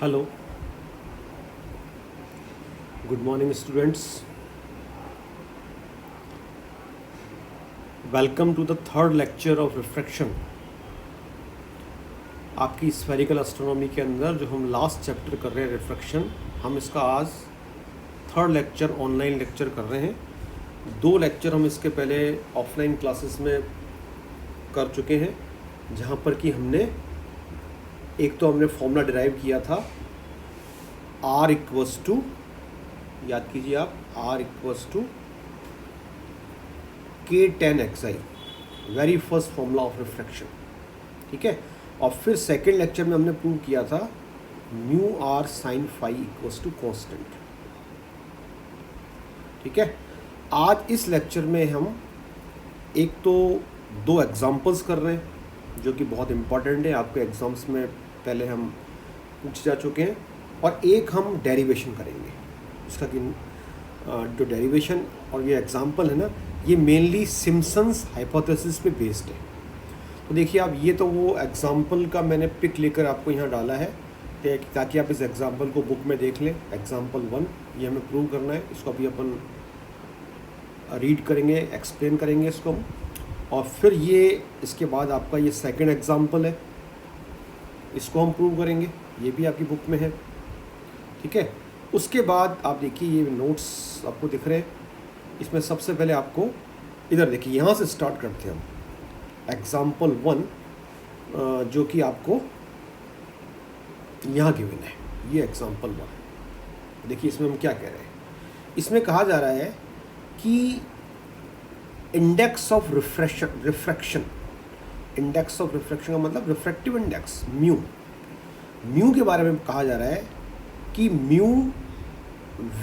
Hello, good morning, students. Welcome to the third lecture of refraction. आपकी spherical astronomy के अंदर जो हम लास्ट चैप्टर कर रहे हैं रिफ्रैक्शन, हम इसका आज थर्ड लेक्चर ऑनलाइन लेक्चर कर रहे हैं। दो लेक्चर हम इसके पहले ऑफलाइन क्लासेस में कर चुके हैं, जहाँ पर कि हमने एक तो हमने फॉर्मूला डिराइव किया था R इक्वल्स टू, याद कीजिए आप, R equals to K tan xi, very first formula of refraction. ठीक है, और फिर सेकेंड लेक्चर में हमने प्रूव किया था mu r sine phi equals to constant. ठीक है, आज इस लेक्चर में हम एक तो दो एग्जांपल्स कर रहे हैं जो कि बहुत इम्पॉर्टेंट है, आपके एग्ज़ाम्स में पहले हम पूछे जा चुके हैं, और एक हम डेरिवेशन करेंगे उसका कि जो डेरिवेशन और ये एग्जांपल है ना, ये मेनली सिम्पसन्स हाइपोथेसिस पे बेस्ड है। तो देखिए आप, ये तो वो एग्जांपल का मैंने पिक लेकर आपको यहाँ डाला है ताकि आप इस एग्जांपल को बुक में देख लें। एग्जांपल 1 ये हमें प्रूव करना है, इसको अभी अपन रीड करेंगे, एक्सप्लेन करेंगे इसको हम, और फिर ये इसके बाद आपका ये सेकंड एग्जांपल है, इसको हम प्रूव करेंगे, ये भी आपकी बुक में है। ठीक है, उसके बाद आप देखिए ये नोट्स आपको दिख रहे हैं, इसमें सबसे पहले आपको इधर देखिए, यहाँ से स्टार्ट करते हैं हम। एग्जाम्पल 1 जो कि आपको यहाँ गिवन है, ये एग्जाम्पल 1। देखिए इसमें हम क्या कह रहे हैं, इसमें कहा जा रहा है कि index of refraction, index of refraction का मतलब रिफ्रैक्टिव इंडेक्स म्यू के बारे में कहा जा रहा है कि म्यू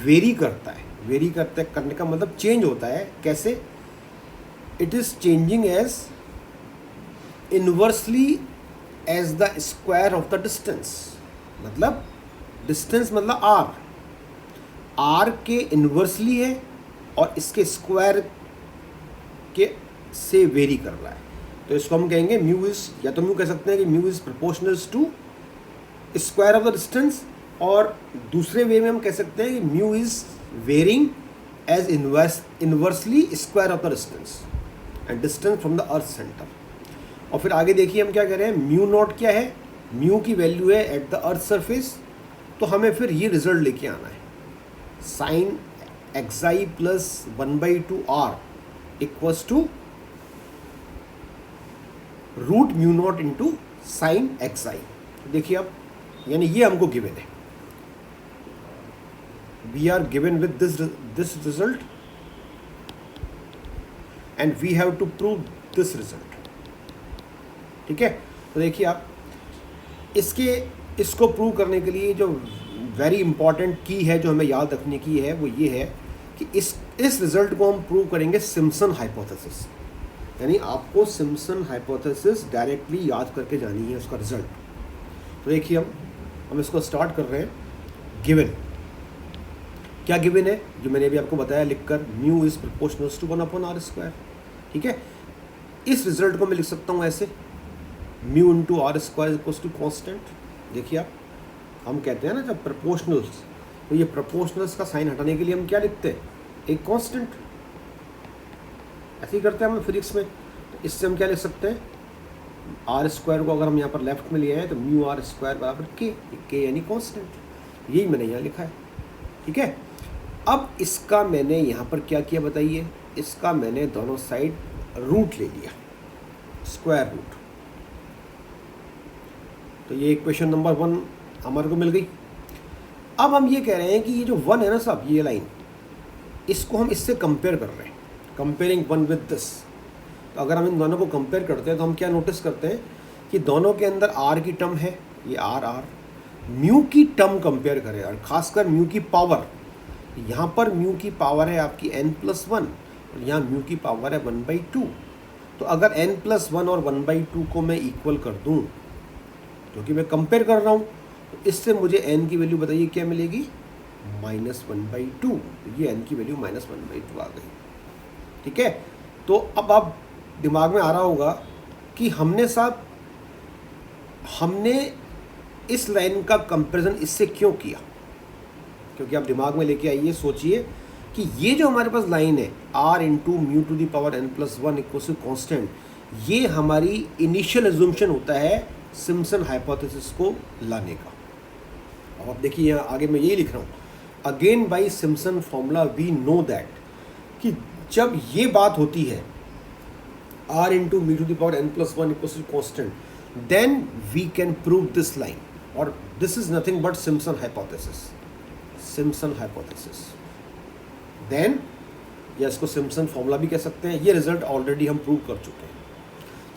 वेरी करता है, करने का मतलब चेंज होता है। कैसे? It is changing as inversely as the square of the distance, मतलब डिस्टेंस मतलब आर के इन्वर्सली है और इसके स्क्वायर के से वेरी कर रहा है। तो इसको हम कहेंगे म्यू इज, या तो म्यू कह सकते हैं कि mu is proportional to square of the distance, और दूसरे वे में हम कह सकते हैं कि mu is varying as inversely square of the distance and distance from the earth centre. और फिर आगे देखिए हम क्या कह रहे हैं, म्यू नॉट क्या है, म्यू की वैल्यू है एट द अर्थ सरफेस। तो हमें फिर ये रिजल्ट लेके आना है, sine xi plus 1/2 r equals to root mu not into sine xi. देखिए अब, यानी ये हमको गिवन है, we are given with this result and we have to prove this result। ठीक है, तो देखिए आप, इसको प्रूव करने के लिए जो वेरी इंपॉर्टेंट की है, जो हमें याद रखने की है, वो ये है कि इस रिजल्ट को हम प्रूव करेंगे सिम्पसन हाइपोथेसिस, यानी आपको सिम्पसन हाइपोथेसिस डायरेक्टली याद करके जानी है उसका रिजल्ट। तो देखिए हम इसको स्टार्ट कर रहे हैं। गिवन क्या गिवन है, जो मैंने अभी आपको बताया लिखकर, mu is proportional to 1/r²। ठीक है, इस रिजल्ट को मैं लिख सकता हूँ ऐसे, mu into r² equals to constant. देखिए आप, हम कहते हैं ना जब प्रोपोर्शनल्स, तो ये प्रोपोर्शनल्स का साइन हटाने के लिए हम क्या लिखते हैं, एक कांस्टेंट। ऐसे ही करते हैं हम फिजिक्स में। तो इससे हम क्या लिख सकते हैं, r² को अगर हम यहाँ पर लेफ्ट में लिए हैं तो म्यू r² बराबर के यानी कांस्टेंट। यही मैंने यहाँ लिखा है। ठीक है, अब इसका मैंने यहाँ पर क्या किया बताइए, इसका मैंने दोनों साइड रूट ले लिया, स्क्वायर रूट। तो ये इक्वेशन नंबर 1 हमारे को मिल गई। अब हम ये कह रहे हैं कि ये जो 1 है ना साहब, ये लाइन, इसको हम इससे कंपेयर कर रहे हैं, कंपेयरिंग 1 विद दिस। तो अगर हम इन दोनों को कंपेयर करते हैं तो हम क्या नोटिस करते हैं कि दोनों के अंदर r की टर्म है, ये r, म्यू की टर्म कंपेयर करें, और खासकर म्यू की पावर। यहाँ पर म्यू की पावर है आपकी n+1 और यहाँ म्यू की पावर है 1/2। तो अगर n+1 और 1/2 को मैं इक्वल कर दूँ, क्योंकि मैं कंपेयर कर रहा हूँ, तो इससे मुझे n की वैल्यू बताइए क्या मिलेगी, -1/2। ये n की वैल्यू -1/2 आ गई। ठीक है, तो अब आप दिमाग में आ रहा होगा कि हमने इस लाइन का कंपैरिजन इससे क्यों किया, क्योंकि आप दिमाग में लेके आइए, सोचिए कि ये जो हमारे पास लाइन है r into mu to the power n+1 equal to constant, ये हमारी इनिशियल एज्यूम्पशन होता है सिम्पसन हाइपोथेसिस को लाने का। अब आप देखिए यहाँ आगे मैं यही लिख रहा हूँ, again by Simpson formula we know that कि जब ये बात होती है r into mu to the power n+1 equal to constant, then we can prove this line, और this is nothing but Simpson hypothesis, Simpson hypothesis. Then या इसको Simpson formula भी कह सकते हैं। ये रिजल्ट ऑलरेडी हम प्रूव कर चुके हैं।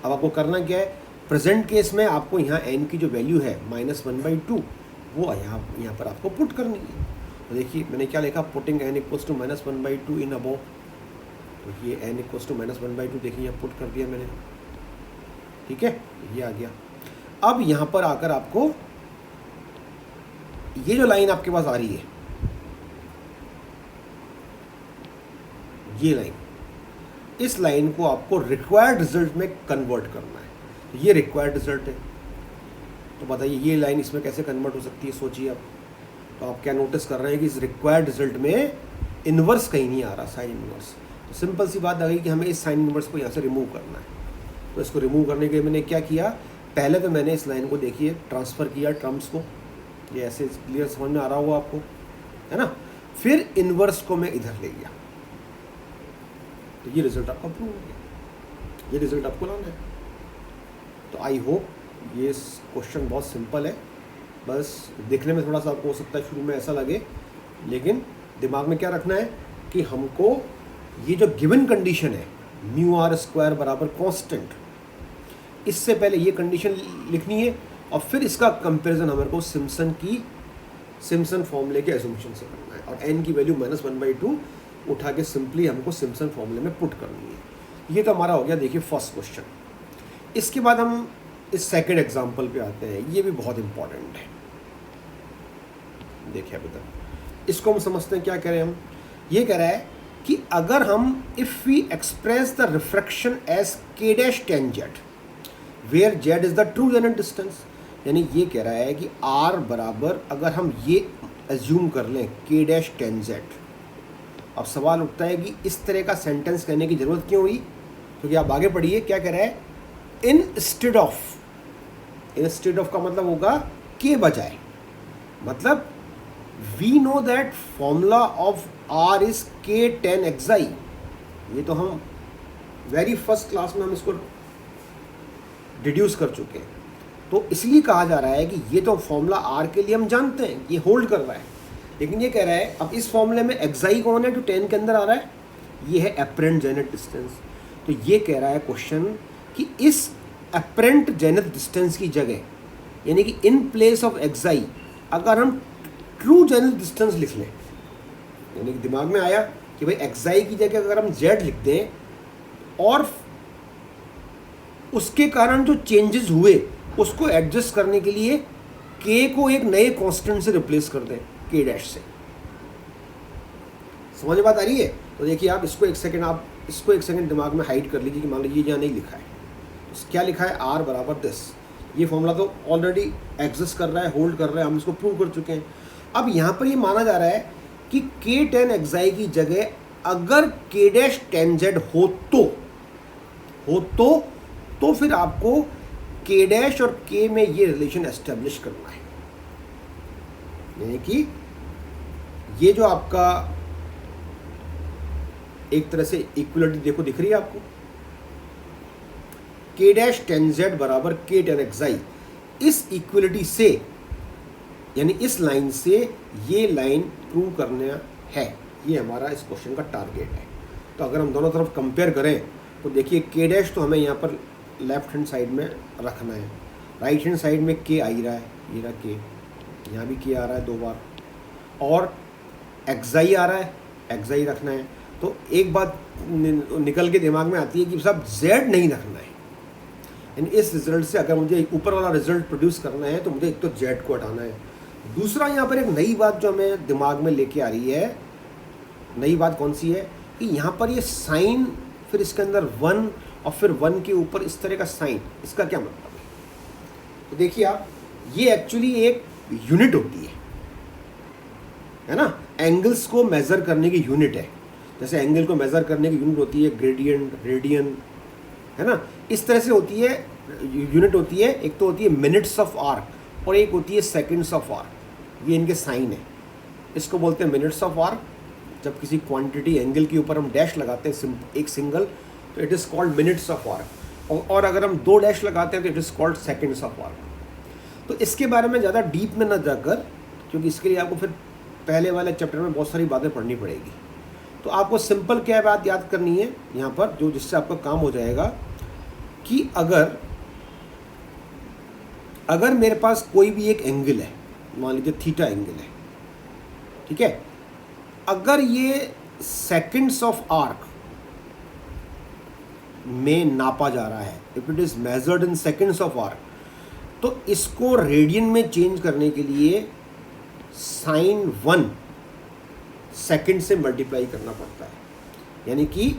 अब आपको करना क्या है, प्रेजेंट केस में आपको यहाँ n की जो वैल्यू है -1/2 वो यहाँ पर आपको पुट करनी है। तो देखिए मैंने क्या लिखा, putting n equals to -1/2 in above, तो ये n इक्वल्स टू -1/2 देखिए यहाँ पुट कर दिया मैंने, ठीक है, ये आ गया। अब यहाँ पर आकर आपको ये जो लाइन आपके पास आ रही है, ये लाइन, इस लाइन को आपको रिक्वायर्ड रिजल्ट में कन्वर्ट करना है। तो ये रिक्वायर्ड रिजल्ट है, तो बताइए ये लाइन इसमें कैसे कन्वर्ट हो सकती है, सोचिए आप। तो आप क्या नोटिस कर रहे हैं कि इस रिक्वायर्ड रिजल्ट में इन्वर्स कहीं नहीं आ रहा, साइन इन्वर्स। तो सिंपल सी बात आ गई कि हमें इस साइन इन्वर्स को यहाँ से रिमूव करना है। तो इसको रिमूव करने के लिए मैंने क्या किया, पहले तो मैंने इस लाइन को देखिए ट्रांसफ़र किया टर्म्स को, ये ऐसे क्लियर समझ में आ रहा होगा आपको, है ना। फिर इन्वर्स को मैं इधर ले गया, तो ये रिजल्ट आपका प्रूव हो गया। ये रिजल्ट आपको लाना है। तो आई होप ये क्वेश्चन बहुत सिंपल है, बस देखने में थोड़ा सा आपको हो सकता है शुरू में ऐसा लगे, लेकिन दिमाग में क्या रखना है कि हमको ये जो गिवन कंडीशन है μr² बराबर कॉन्स्टेंट, इससे पहले ये कंडीशन लिखनी है और फिर इसका कंपैरिजन हमारे को सिम्पसन फॉर्मूले के एज्यूम्पशन से करना है, और n की वैल्यू -1/2 उठा के सिंपली हमको सिम्पसन फॉर्मूले में पुट करनी है। ये तो हमारा हो गया देखिए फर्स्ट क्वेश्चन। इसके बाद हम इस सेकंड एग्जांपल पे आते हैं, ये भी बहुत इंपॉर्टेंट है। देखिए अभी तक इसको हम समझते हैं, क्या कह रहे हैं हम, ये कह रहा है कि अगर हम if we express the refraction as k' tan z where z is the true zenith distance, यानी ये कह रहा है कि r बराबर अगर हम ये एज्यूम कर लें k' tan z, अब सवाल उठता है कि इस तरह का सेंटेंस कहने की ज़रूरत क्यों हुई, क्योंकि आप आगे पढ़िए क्या कह रहा है, इंस्टेड ऑफ का मतलब होगा के बजाय, मतलब we know that formula of r is k tan xi। ये तो हम वेरी फर्स्ट क्लास में हम इसको डिड्यूस कर चुके हैं, तो इसलिए कहा जा रहा है कि ये तो फॉर्मूला r के लिए हम जानते हैं, ये होल्ड कर रहा है, लेकिन ये कह रहा है अब इस फॉर्मूले में xi कौन है जो 10 के अंदर आ रहा है, ये है एपरेंट जेनेट डिस्टेंस। तो ये कह रहा है क्वेश्चन कि इस एपरेंट जेनेट डिस्टेंस की जगह, यानी कि इन प्लेस ऑफ xi अगर हम ट्रू जेनेट डिस्टेंस लिख लें, यानी कि दिमाग में आया कि भाई xi की जगह अगर हम z लिख दें और उसके कारण जो चेंजेस हुए उसको एडजस्ट करने के लिए k को एक नए कांस्टेंट से रिप्लेस कर दें, k' से। समझ में बात आ रही है। तो देखिए आप इसको एक सेकंड दिमाग में हाइड कर लीजिए कि मान लीजिए यहाँ नहीं लिखा है, तो क्या लिखा है, r बराबर दिस। ये फॉर्मूला तो ऑलरेडी एग्जिस्ट कर रहा है, होल्ड कर रहा है, हम इसको प्रूव कर चुके हैं। अब यहाँ पर ये माना जा रहा है कि k tan xi की जगह अगर k' tan z हो तो फिर आपको k' और k में ये रिलेशन एस्टेब्लिश करना है, यानी कि ये जो आपका एक तरह से इक्वलिटी देखो दिख रही है आपको, k' tan z बराबर k tan xi, इस इक्वलिटी से यानी इस लाइन से ये लाइन प्रूव करना है, ये हमारा इस क्वेश्चन का टारगेट है। तो अगर हम दोनों तरफ कंपेयर करें तो देखिए k' तो हमें यहाँ पर लेफ्ट हैंड साइड में रखना है, राइट हैंड साइड में k आ ही रहा है, ये रहा k, यहाँ भी k आ रहा है 2 बार, और xi आ रहा है, xi रखना है। तो एक बात निकल के दिमाग में आती है कि साहब z नहीं रखना है, यानी इस रिजल्ट से अगर मुझे ऊपर वाला रिजल्ट प्रोड्यूस करना है तो मुझे एक तो z को हटाना है। दूसरा यहाँ पर एक नई बात जो हमें दिमाग में लेके आ रही है, नई बात कौन सी है कि यहाँ पर ये साइन, फिर इसके अंदर 1 और फिर 1 के ऊपर इस तरह का साइन, इसका क्या मतलब है। तो देखिए आप ये एक्चुअली एक यूनिट होती है ना, एंगल्स को मेज़र करने की यूनिट है। जैसे एंगल को मेज़र करने की यूनिट होती है ग्रेडियंट, रेडियन, है ना, इस तरह से होती है यूनिट होती है। एक तो होती है मिनट्स ऑफ आर्क और एक होती है सेकंड्स ऑफ आर्क। ये इनके साइन है। इसको बोलते हैं मिनट्स ऑफ आर्क। जब किसी क्वांटिटी एंगल के ऊपर हम डैश लगाते हैं एक सिंगल, तो it is called minutes of arc. और अगर हम 2 डैश लगाते हैं तो it is called seconds of arc. तो इसके बारे में ज़्यादा डीप में ना जाकर, क्योंकि इसके लिए आपको फिर पहले वाले चैप्टर में बहुत सारी बातें पढ़नी पड़ेगी, तो आपको सिंपल क्या बात याद करनी है यहाँ पर, जो जिससे आपका काम हो जाएगा कि अगर मेरे पास कोई भी एक एंगल है, मान लीजिए थीटा एंगल है, ठीक है, अगर ये सेकंड्स ऑफ आर्क में नापा जा रहा है, if it is measured in seconds of arc, तो इसको रेडियन में चेंज करने के लिए sin 1 सेकंड से मल्टीप्लाई करना पड़ता है। यानी कि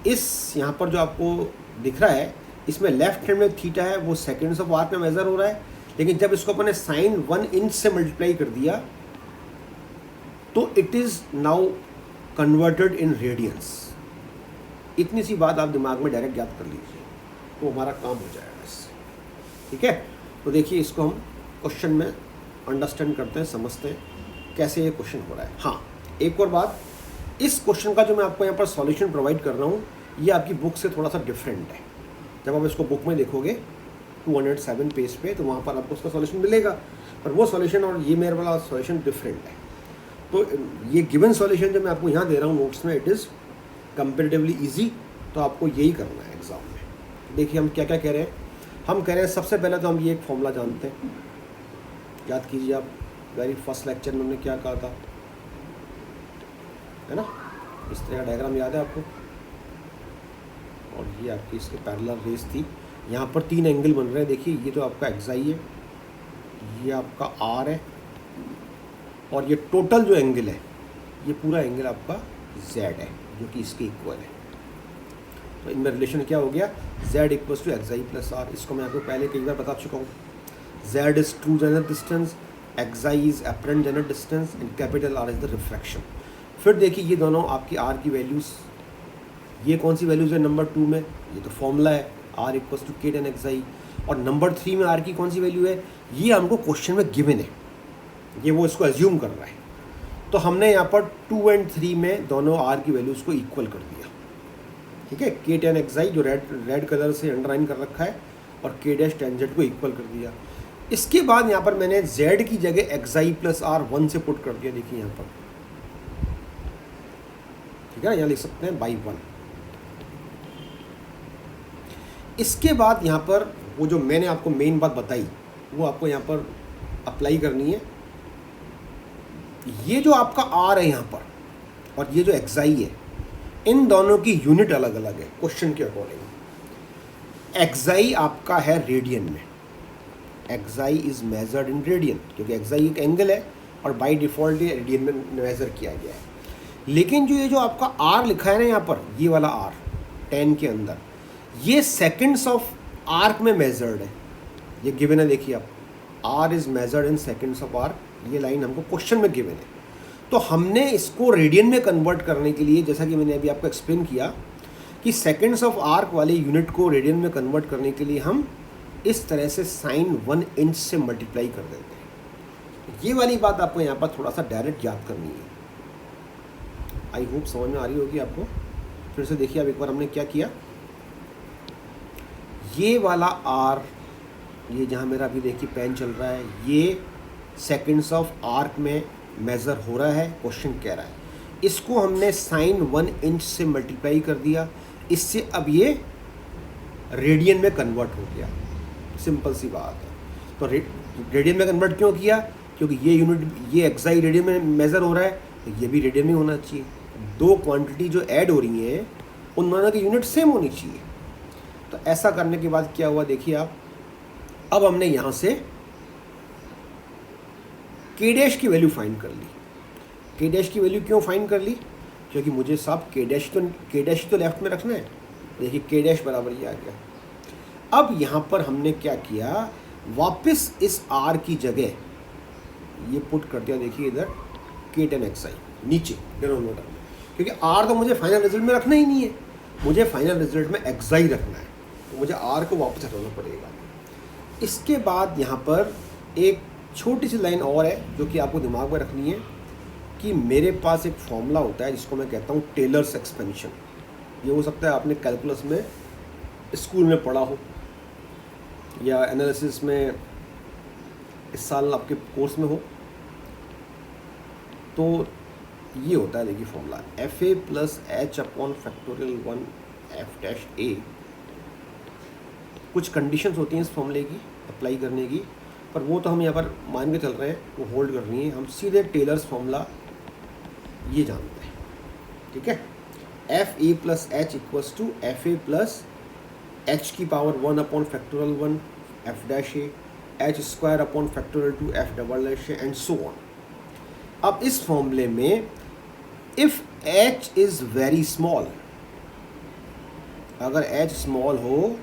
इस यहाँ पर जो आपको दिख रहा है, इसमें लेफ्ट हैंड में थीटा है, वो सेकंड्स ऑफ आर्क में मेजर हो रहा है, लेकिन जब इसको अपने sin 1 इंच से मल्टीप्लाई कर दिया तो it is now converted in radiance. इतनी सी बात आप दिमाग में डायरेक्ट याद कर लीजिए, तो हमारा काम हो जाएगा इससे, ठीक है। तो देखिए, इसको हम क्वेश्चन में अंडरस्टैंड करते हैं, समझते हैं कैसे ये क्वेश्चन हो रहा है। हाँ, एक और बात, इस क्वेश्चन का जो मैं आपको यहाँ पर सॉल्यूशन प्रोवाइड कर रहा हूँ, ये आपकी बुक से थोड़ा सा डिफरेंट है। जब आप इसको बुक में देखोगे 207 पेज पे, तो वहाँ पर आपको उसका सॉल्यूशन मिलेगा, पर वो सॉल्यूशन और ये मेरे वाला सॉल्यूशन डिफरेंट है। तो ये गिवन सॉल्यूशन जो मैं आपको यहाँ दे रहा हूँ नोट्स में, इट इज़ कंपेरेटिवली ईजी, तो आपको यही करना है एग्ज़ाम में। देखिए हम क्या क्या कह रहे हैं। हम कह रहे हैं सबसे पहले तो हम ये एक फॉर्मूला जानते हैं, याद कीजिए आप, वेरी फर्स्ट लेक्चर में हमने क्या कहा था, है ना, इस तरह का डायग्राम याद है आपको, और ये आपकी इसके पैरेलल रेस थी। यहाँ पर 3 एंगल बन रहे हैं, देखिए ये तो आपका एक्साई है, ये आपका आर है, और ये टोटल जो एंगल है, ये पूरा एंगल आपका जेड है, जो कि इसके इक्वल है। तो इनमें रिलेशन क्या हो गया, z equals to xi plus r. इसको मैं आपको पहले कई बार बता चुका हूँ। Z is true zenith distance, XI is apparent zenith distance and capital R is the refraction. फिर देखिए ये दोनों आपकी R की वैल्यूज़, ये कौन सी वैल्यूज़ है नंबर 2 में, ये तो फॉर्मूला है R equals to K tan XI। और नंबर 3 में R की कौन सी वैल्यू है, ये हमको क्वेश्चन में गिवन है, ये वो इसको एज्यूम कर रहा है। तो हमने यहाँ पर 2 और 3 में दोनों R की वैल्यूज़ को इक्वल कर दिया, ठीक है। K tan XI जो रेड कलर से अंडरलाइन कर रखा है, और K डैश tan Z को इक्वल कर दिया। इसके बाद यहाँ पर मैंने Z की जगह XI प्लस R 1 से पुट कर दिया, देखिए यहाँ पर, ठीक है, यहाँ लिख सकते हैं बाई 1। इसके बाद यहाँ पर वो जो मैंने आपको मेन बात बताई, वो आपको यहाँ पर अप्लाई करनी है। ये जो आपका R है यहाँ पर, और ये जो XI है, इन दोनों की यूनिट अलग अलग है क्वेश्चन के अकॉर्डिंग। XI आपका है रेडियन में, XI is measured in radian, क्योंकि XI एक एंगल है और बाय डिफ़ॉल्ट ये रेडियन में मेज़र किया गया है। लेकिन जो आपका R लिखा है ना यहाँ पर, ये वाला R 10 के अंदर, ये सेकंड्स ऑफ आर्क में मेजर्ड है, ये गिवन है। देखिए आप, R is measured in seconds of arc, ये लाइन हमको क्वेश्चन में गिवन है। तो हमने इसको रेडियन में कन्वर्ट करने के लिए, जैसा कि मैंने अभी आपको एक्सप्लेन किया कि सेकंड्स ऑफ आर्क वाले यूनिट को रेडियन में कन्वर्ट करने के लिए हम इस तरह से sin 1 इंच से मल्टीप्लाई कर देते हैं। ये वाली बात आपको यहाँ पर थोड़ा सा डायरेक्ट याद करनी है। आई होप समझ में आ रही होगी आपको। फिर से देखिए अब एक बार हमने क्या किया, ये वाला R, ये जहाँ मेरा अभी देखिए पेन चल रहा है, ये सेकंड्स ऑफ आर्क में मेज़र हो रहा है, क्वेश्चन कह रहा है। इसको हमने sin 1 इंच से मल्टीप्लाई कर दिया, इससे अब ये रेडियन में कन्वर्ट हो गया। सिंपल सी बात है। तो रेडियन में कन्वर्ट क्यों किया, क्योंकि ये यूनिट, ये XI रेडियन में मेज़र हो रहा है, तो ये भी रेडियन में होना चाहिए। दो क्वांटिटी जो ऐड हो रही हैं, उन दोनों की यूनिट सेम होनी चाहिए। तो ऐसा करने के बाद क्या हुआ, देखिए आप, अब हमने यहाँ से K डैश की वैल्यू फाइंड कर ली। K डैश की वैल्यू क्यों फाइंड कर ली, क्योंकि मुझे साहब K डैश तो लेफ्ट में रखना है। देखिए K डैश बराबर ये आ गया। अब यहाँ पर हमने क्या किया, वापस इस आर की जगह ये पुट कर दिया, देखिए इधर के टेन एक्स आई नीचे डिनोमिनेटर में, क्योंकि आर तो मुझे फाइनल रिजल्ट में रखना ही नहीं है, मुझे फाइनल रिजल्ट में एक्स आई रखना है, तो मुझे आर को वापस हटाना पड़ेगा। इसके बाद यहाँ पर एक छोटी सी लाइन और है जो कि आपको दिमाग में रखनी है कि मेरे पास एक फॉर्मूला होता है जिसको मैं कहता हूँ टेलर्स एक्सपेंशन। ये हो सकता है आपने कैलकुलस में स्कूल में पढ़ा हो या एनालिसिस में इस साल आपके कोर्स में हो। तो ये होता है, देखिए formula f a plus h upon factorial 1 f dash a. कुछ कंडीशंस होती हैं इस फॉर्मूले की अप्लाई करने की, पर वो तो हम यहाँ पर मान के चल रहे हैं, वो होल्ड करनी है। हम सीधे टेलर्स फॉर्मूला ये जानते हैं, ठीक है। F a plus h equals to f a plus h की power 1 upon factorial 1 f dash a, h square upon factorial 2 f double dash a and so on. अब इस फॉर्मूले में if h is very small, अगर h small हो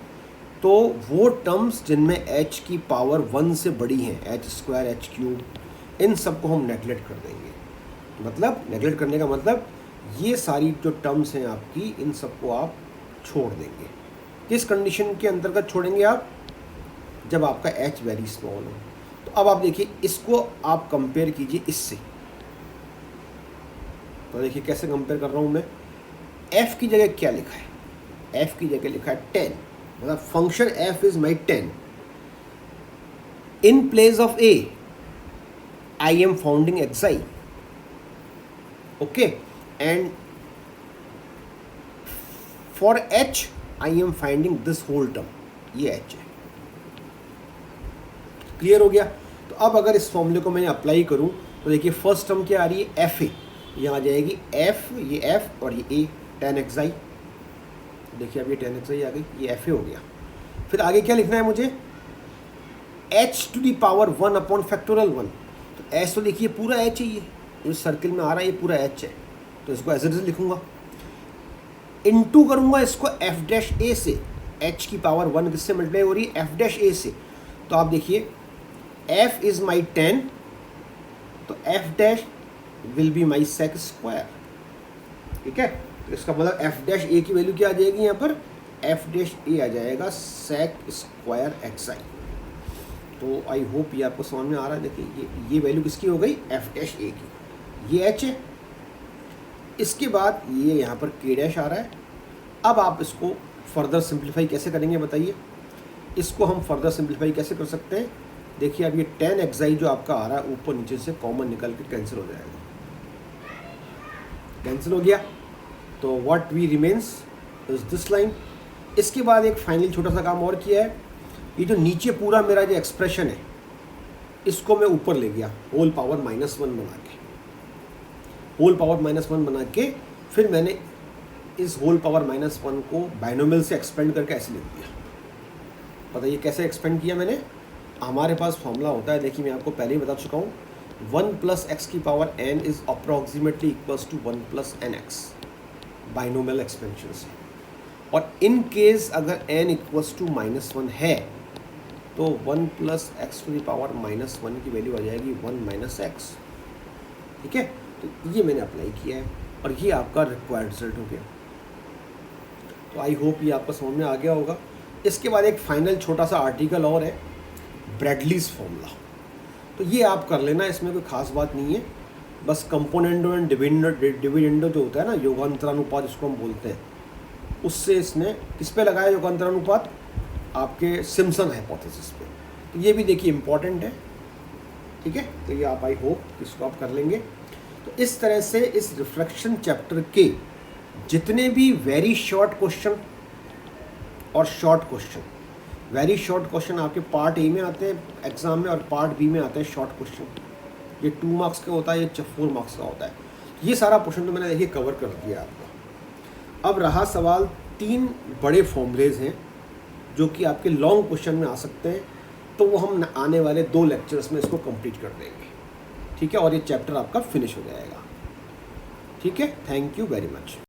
तो वो terms जिनमें एच की पावर 1 से बड़ी हैं, एच स्क्वायर एच क्यूब, इन सबको हम नेगलेक्ट कर देंगे। मतलब नेगलेक्ट करने का मतलब ये सारी जो टर्म्स हैं आपकी, इन सबको आप छोड़ देंगे। किस कंडीशन के अंतर्गत छोड़ेंगे आप? जब आपका एच वेरी स्मॉल हो। तो अब आप देखिए इसको आप कंपेयर कीजिए इससे। तो देखिए कैसे कंपेयर कर रहा हूँ मैं। एफ की जगह क्या लिखा है? एफ की जगह लिखा है 10, मतलब function f is my 10। In place of a I am founding x i, okay, and for h I am finding this whole term, ये एच है। क्लियर हो गया? तो अब अगर इस फॉर्मूले को मैं अप्लाई करूं तो देखिए फर्स्ट टर्म क्या आ रही है? एफ ए, यहाँ आ जाएगी एफ, ये एफ और ये ए, 10 एक्स आई। देखिए अब ये 10 एक्स आई आ गई, ये एफ ए हो गया। फिर आगे क्या लिखना है मुझे? H to the power 1 upon factorial 1। तो एच तो देखिए पूरा एच है, ये जो सर्किल में आ रहा है ये पूरा एच है, तो इसको एज इट इज लिखूंगा। इनटू करूंगा इसको एफ डैश ए से, एच की पावर 1 किससे मल्टीप्लाई हो रही है? एफ डैश ए से। तो आप देखिए एफ इज माई 10, तो f dash will be my sec square, ठीक है। तो इसका मतलब एफ डैश ए की वैल्यू क्या आ जाएगी यहाँ पर? एफ डैश ए आ जाएगा सेक स्क्वायर एक्स आई। तो आई होप ये आपको समझ में आ रहा है। देखिए ये वैल्यू किसकी हो गई? एफ डैश ए की, ये एच है। इसके बाद ये यहाँ पर के डैश आ रहा है। अब आप इसको फर्दर सिंप्लीफाई कैसे करेंगे बताइए? इसको हम फर्दर सिंप्लीफाई कैसे कर सकते हैं? देखिए अब ये 10 एक्स आई जो आपका आ रहा है ऊपर नीचे से कॉमन निकल के कैंसिल हो जाएगा, कैंसिल हो गया। तो what we remains is this line. इसके बाद एक फाइनली छोटा सा काम और किया है, ये जो नीचे पूरा मेरा जो एक्सप्रेशन है इसको मैं ऊपर ले गया होल पावर -1 बना के, होल पावर -1 बना के फिर मैंने इस होल पावर -1 को बाइनोमियल से एक्सपेंड करके ऐसे लिख दिया। बताइए कैसे एक्सपेंड किया मैंने? हमारे पास फॉर्मूला होता है, देखिए मैं आपको पहले ही बता चुका हूँ, 1 प्लस एक्स की power n is approximately equals to 1 plus n x, binomial expansion से। और इन केस अगर n इक्वल्स टू -1 है तो 1 plus x to the power -1 की वैल्यू आ जाएगी 1 माइनस एक्स, ठीक है। तो ये मैंने अप्लाई किया है और ये आपका रिक्वायर्ड रिजल्ट हो गया। तो आई होप ये आपको समझ में आ गया होगा। इसके बाद एक फाइनल छोटा सा आर्टिकल और है, ब्रैडलीज फॉर्मूला। तो ये आप कर लेना, इसमें कोई खास बात नहीं है, बस कंपोनेंडो एंड डिविडेंडो जो होता है ना, योगांतरानुपात जिसको हम बोलते हैं, उससे इसने किस पे लगाया योगांतरानुपात? आपके सिम्पसन हाइपोथेसिस पे। तो ये भी देखिए इम्पॉर्टेंट है, ठीक है। तो ये आप आई होप इसको आप कर लेंगे। तो इस तरह से इस रिफ्लेक्शन चैप्टर के जितने भी वेरी शॉर्ट क्वेश्चन और short question, very short question आपके पार्ट ए में आते हैं एग्जाम में और पार्ट बी में आते हैं शॉर्ट क्वेश्चन। ये 2 मार्क्स का होता है, ये 4 मार्क्स का होता है। ये सारा पोर्शन तो मैंने देखिए कवर कर दिया आपको। अब रहा सवाल 3 बड़े फॉर्मूलेज हैं जो कि आपके लॉन्ग क्वेश्चन में आ सकते हैं, तो वो हम आने वाले 2 लेक्चर्स में इसको कंप्लीट कर देंगे, ठीक है। और ये चैप्टर आपका फिनिश हो जाएगा, ठीक है। Thank you very much.